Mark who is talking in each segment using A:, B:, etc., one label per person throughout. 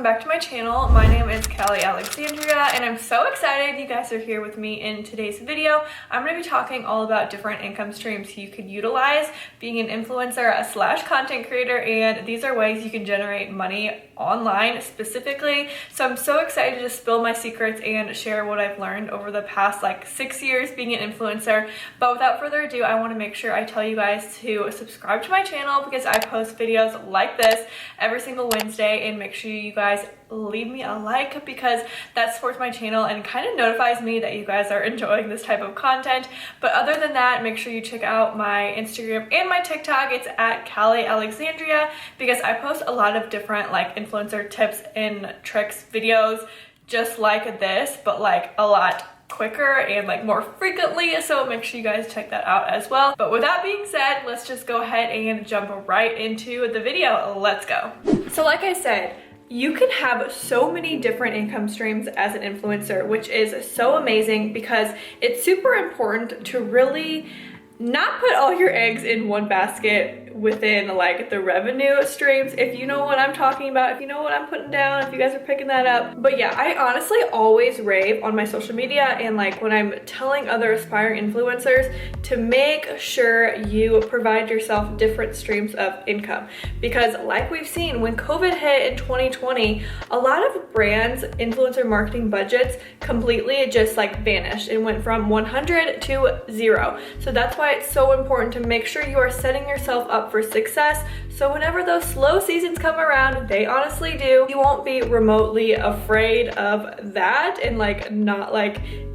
A: welcome back to my channel. My name is Kali.alexandria and I'm so excited you guys are here with me in today's video. I'm going to be talking all about different income streams you could utilize being an influencer slash content creator, and these are ways you can generate money online specifically. So I'm so excited to spill my secrets and share what I've learned over the past 6 years being an influencer. But without further ado, I want to make sure I tell you guys to subscribe to my channel because I post videos like this every single Wednesday, and make sure you guys leave me a like because that supports my channel and kind of notifies me that you guys are enjoying this type of content. But other than that, make sure you check out my Instagram and my TikTok. It's at kali.alexandria because I post a lot of different influencer tips and tricks videos just like this, but a lot quicker and more frequently, so make sure you guys check that out as well. But with that being said, let's just go ahead and jump right into the video. Let's go. So like I said, you can have so many different income streams as an influencer, which is so amazing because it's super important to really not put all your eggs in one basket within the revenue streams, if you know what I'm talking about, if you know what I'm putting down, if you guys are picking that up. But yeah, I honestly always rave on my social media and when I'm telling other aspiring influencers to make sure you provide yourself different streams of income, because like we've seen when COVID hit in 2020, a lot of brands influencer marketing budgets completely just vanished and went from 100 to 0. So that's why it's so important to make sure you are setting yourself up for success, so whenever those slow seasons come around, they honestly do, you won't be remotely afraid of that and not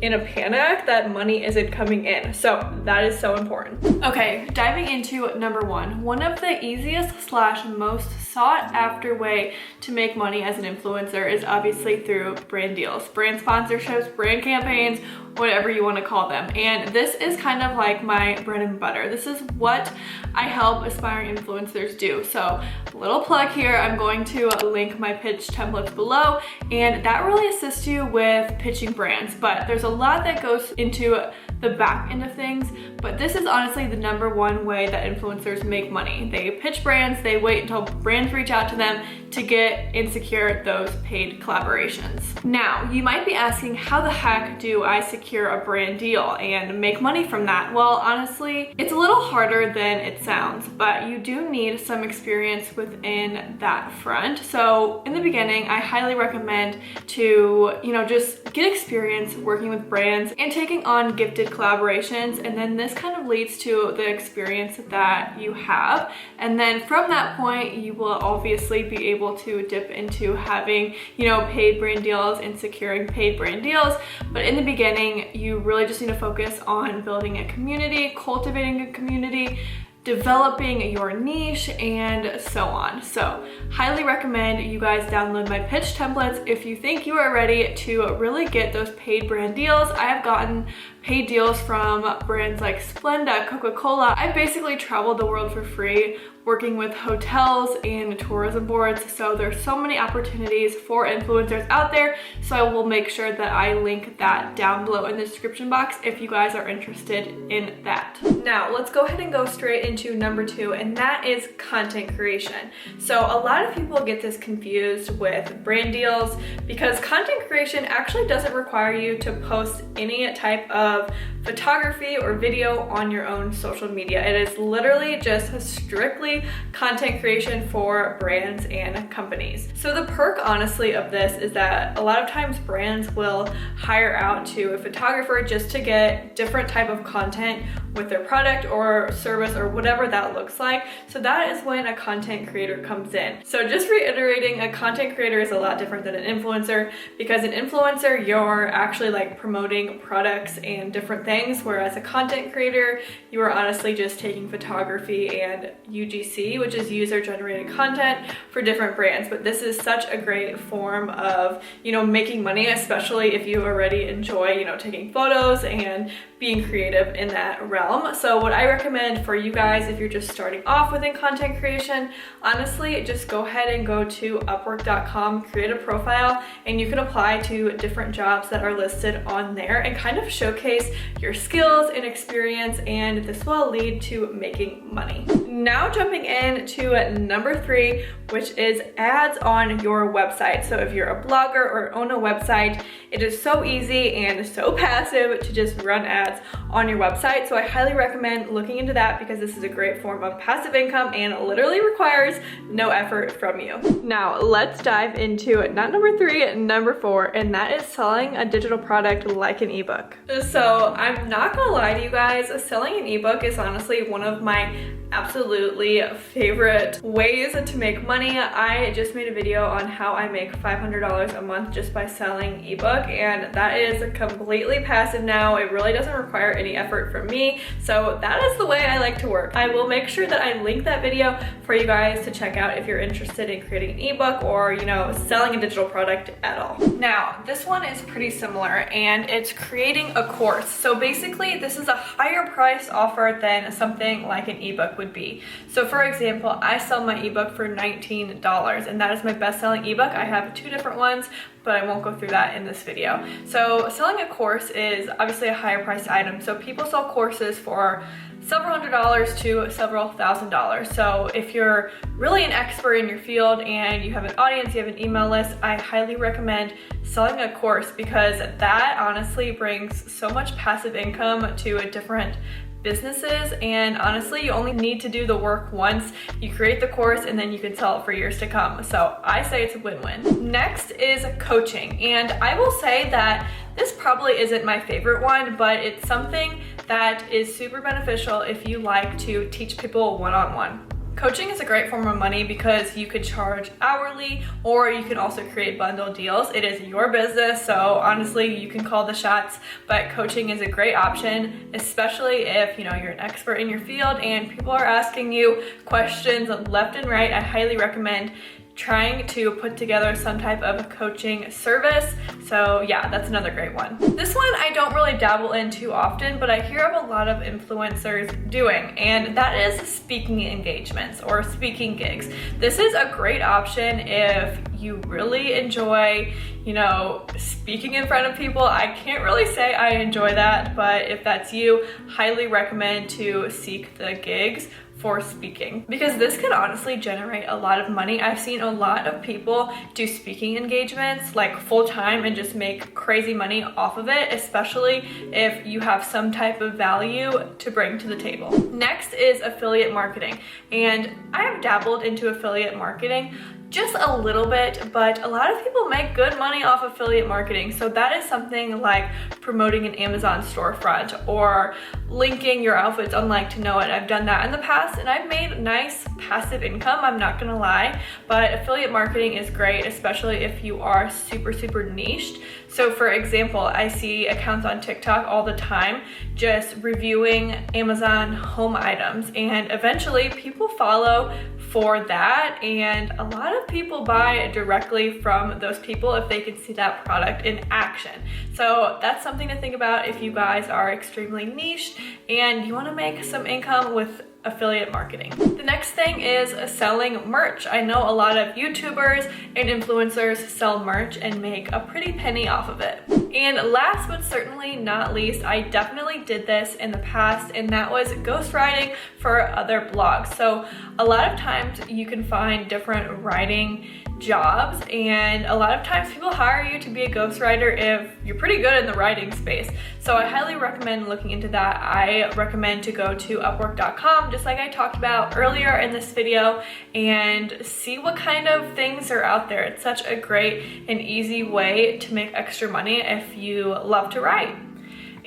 A: in a panic that money isn't coming in. So that is so important. Okay, diving into number one of the easiest slash most sought after way to make money as an influencer is obviously through brand deals, brand sponsorships, brand campaigns, whatever you want to call them. And this is kind of my bread and butter. This is what I help aspiring influencers do. So little plug here, I'm going to link my pitch templates below, and that really assists you with pitching brands. But there's a lot that goes into the back end of things, but this is honestly the number one way that influencers make money. They pitch brands, they wait until brands reach out to them to get and secure those paid collaborations. Now, you might be asking, how the heck do I secure a brand deal and make money from that? Well, honestly, it's a little harder than it sounds, but you do need some experience within that front. So in the beginning, I highly recommend to, just get experience working with brands and taking on gifted collaborations, and then this kind of leads to the experience that you have, and then from that point you will obviously be able to dip into having paid brand deals and securing paid brand deals. But in the beginning, you really just need to focus on building a community, cultivating a community, developing your niche, and so on. So highly recommend you guys download my pitch templates if you think you are ready to really get those paid brand deals. I have gotten paid deals from brands like Splenda, Coca-Cola. I basically traveled the world for free working with hotels and tourism boards. So there's so many opportunities for influencers out there. So I will make sure that I link that down below in the description box if you guys are interested in that. Now let's go ahead and go straight into number two, and that is content creation. So a lot of people get this confused with brand deals because content creation actually doesn't require you to post any type of photography or video on your own social media. It is literally just strictly content creation for brands and companies. So the perk honestly of this is that a lot of times brands will hire out to a photographer just to get different type of content with their product or service or whatever that looks like. So that is when a content creator comes in. So just reiterating, a content creator is a lot different than an influencer, because an influencer, you're actually promoting products and different things, whereas a content creator, you are honestly just taking photography and UGC, which is user generated content, for different brands. But this is such a great form of making money, especially if you already enjoy taking photos and being creative in that realm. So what I recommend for you guys, if you're just starting off within content creation, honestly, just go ahead and go to upwork.com, create a profile, and you can apply to different jobs that are listed on there and kind of showcase your skills and experience, and this will lead to making money. Now jumping into number 3, which is ads on your website. So if you're a blogger or own a website, it is so easy and so passive to just run ads on your website. So I highly recommend looking into that because this is a great form of passive income and literally requires no effort from you. Now let's dive into not number 3, number 4, and that is selling a digital product like an ebook. So I'm not gonna lie to you guys, selling an ebook is honestly one of my absolutely favorite ways to make money. I just made a video on how I make $500 a month just by selling ebook, and that is completely passive now. It really doesn't require any effort from me, so that is the way I like to work. I will make sure that I link that video for you guys to check out if you're interested in creating an ebook or, you know, selling a digital product at all. Now this one is pretty similar, and it's creating a course. So basically this is a higher price offer than something like an ebook would be. So for example, I sell my ebook for $19, and that is my best-selling ebook. I have 2 different ones, but I won't go through that in this video. So selling a course is obviously a higher priced item. So people sell courses for several $100s to several $1,000s. So if you're really an expert in your field and you have an audience, you have an email list, I highly recommend selling a course because that honestly brings so much passive income to different businesses, and honestly you only need to do the work once. You create the course and then you can sell it for years to come. So I say it's a win-win. Next is coaching, and I will say that this probably isn't my favorite one, but it's something that is super beneficial if you like to teach people one-on-one. Coaching is a great form of money because you could charge hourly, or you can also create bundle deals. It is your business, so honestly you can call the shots, but coaching is a great option, especially if, you know, you're an expert in your field and people are asking you questions left and right. I highly recommend trying to put together some type of coaching service. So yeah, that's another great one. This one I don't really dabble in too often, but I hear of a lot of influencers doing, and that is speaking engagements or speaking gigs. This is a great option if you really enjoy, you know, speaking in front of people. I can't really say I enjoy that, but if that's you, highly recommend to seek the gigs for speaking, because this can honestly generate a lot of money. I've seen a lot of people do speaking engagements like full-time and just make crazy money off of it, especially if you have some type of value to bring to the table. Next is affiliate marketing, and I have dabbled into affiliate marketing just a little bit, but a lot of people make good money off affiliate marketing. So that is something like promoting an Amazon storefront or linking your outfits on Like to Know It. I've done that in the past and I've made nice passive income, I'm not gonna lie, but affiliate marketing is great, especially if you are super niched. So for example, I see accounts on TikTok all the time just reviewing Amazon home items, and eventually people follow for that, and a lot of people buy directly from those people if they can see that product in action. So that's something to think about if you guys are extremely niched and you want to make some income with affiliate marketing. The next thing is selling merch. I know a lot of YouTubers and influencers sell merch and make a pretty penny off of it. And last but certainly not least, I definitely did this in the past, and that was ghostwriting for other blogs. So a lot of times you can find different writing jobs, and a lot of times people hire you to be a ghostwriter if you're pretty good in the writing space. So I highly recommend looking into that. I recommend to go to upwork.com, just like I talked about earlier in this video, and see what kind of things are out there. It's such a great and easy way to make extra money if you love to write.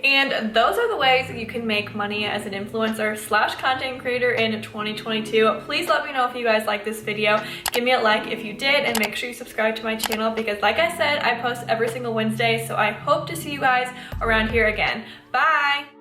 A: And those are the ways that you can make money as an influencer / content creator in 2022. Please let me know if you guys like this video. Give me a like if you did, and make sure you subscribe to my channel because, like I said, I post every single Wednesday. So I hope to see you guys around here again. Bye!